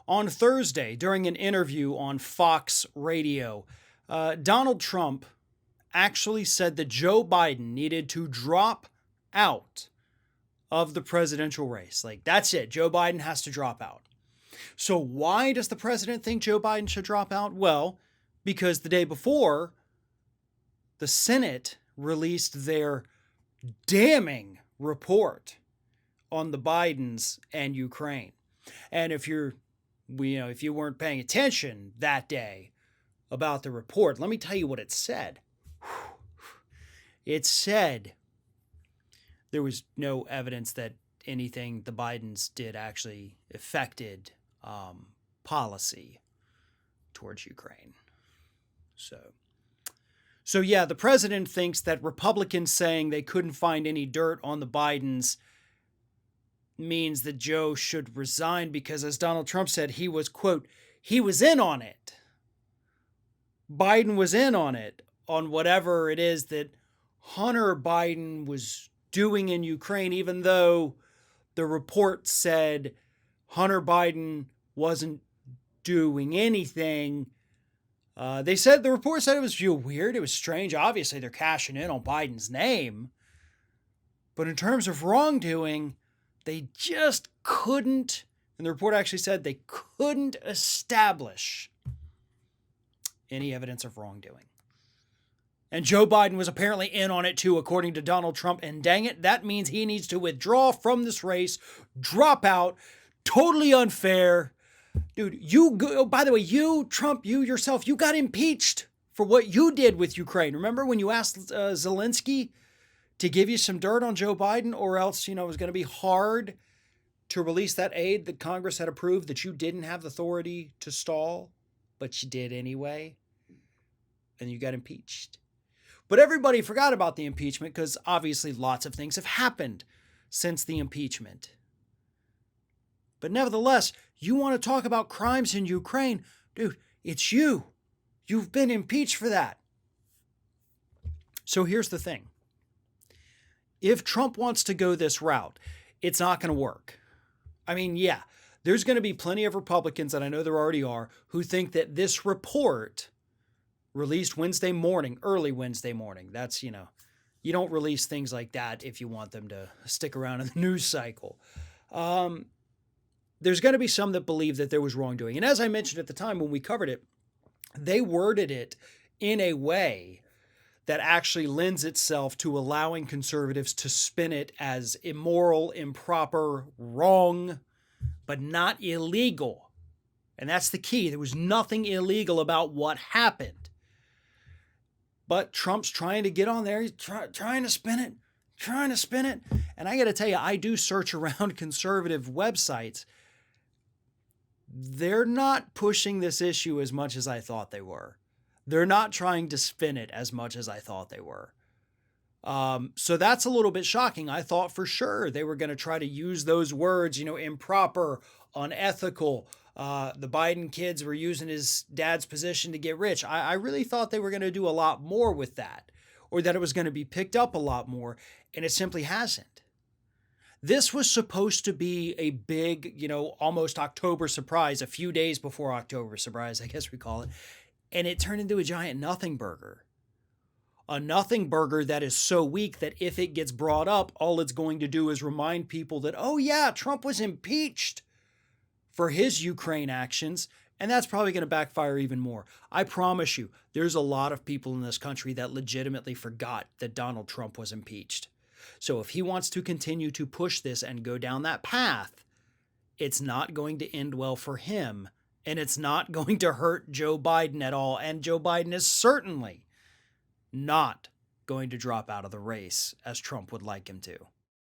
On Thursday, during an interview on Fox Radio, Donald Trump actually said that Joe Biden needed to drop out of the presidential race. Like, that's it. Joe Biden has to drop out. So why does the president think Joe Biden should drop out? Well, because the day before, the Senate released their damning report on the Bidens and Ukraine. And if you weren't paying attention that day about the report, let me tell you what it said. It said there was no evidence that anything the Bidens did actually affected policy towards Ukraine. So yeah, the president thinks that Republicans saying they couldn't find any dirt on the Bidens means that Joe should resign because, as Donald Trump said, he was, quote, he was in on it. Biden was in on it, on whatever it is that Hunter Biden was doing in Ukraine, even though the report said Hunter Biden wasn't doing anything. The report said it was weird. It was strange. Obviously, they're cashing in on Biden's name. But in terms of wrongdoing, they just couldn't, and the report actually said they couldn't establish any evidence of wrongdoing. And Joe Biden was apparently in on it too, according to Donald Trump. And dang it, that means he needs to withdraw from this race, drop out. Totally unfair. Dude, by the way, Trump, you yourself, you got impeached for what you did with Ukraine. Remember when you asked Zelensky to give you some dirt on Joe Biden, or else, it was going to be hard to release that aid that Congress had approved that you didn't have the authority to stall, but you did anyway, and you got impeached. But everybody forgot about the impeachment because obviously lots of things have happened since the impeachment. But nevertheless, you want to talk about crimes in Ukraine? Dude, it's you. You've been impeached for that. So here's the thing. If Trump wants to go this route, it's not going to work. I mean, yeah, there's going to be plenty of Republicans, and I know there already are, who think that this report released Wednesday morning, early Wednesday morning, that's, you don't release things like that if you want them to stick around in the news cycle. There's going to be some that believe that there was wrongdoing. And as I mentioned at the time when we covered it, they worded it in a way that actually lends itself to allowing conservatives to spin it as immoral, improper, wrong, but not illegal. And that's the key. There was nothing illegal about what happened. But Trump's trying to get on there. He's trying to spin it. And I got to tell you, I do search around conservative websites. They're not pushing this issue as much as I thought they were. They're not trying to spin it as much as I thought they were. So that's a little bit shocking. I thought for sure they were going to try to use those words, improper, unethical. The Biden kids were using his dad's position to get rich. I really thought they were going to do a lot more with that, or that it was going to be picked up a lot more, and it simply hasn't. This was supposed to be a big, almost October surprise, a few days before October surprise, I guess we call it. And it turned into a giant nothing burger. A nothing burger that is so weak that if it gets brought up, all it's going to do is remind people that, oh yeah, Trump was impeached for his Ukraine actions. And that's probably going to backfire even more. I promise you, there's a lot of people in this country that legitimately forgot that Donald Trump was impeached. So if he wants to continue to push this and go down that path, it's not going to end well for him. And it's not going to hurt Joe Biden at all. And Joe Biden is certainly not going to drop out of the race as Trump would like him to.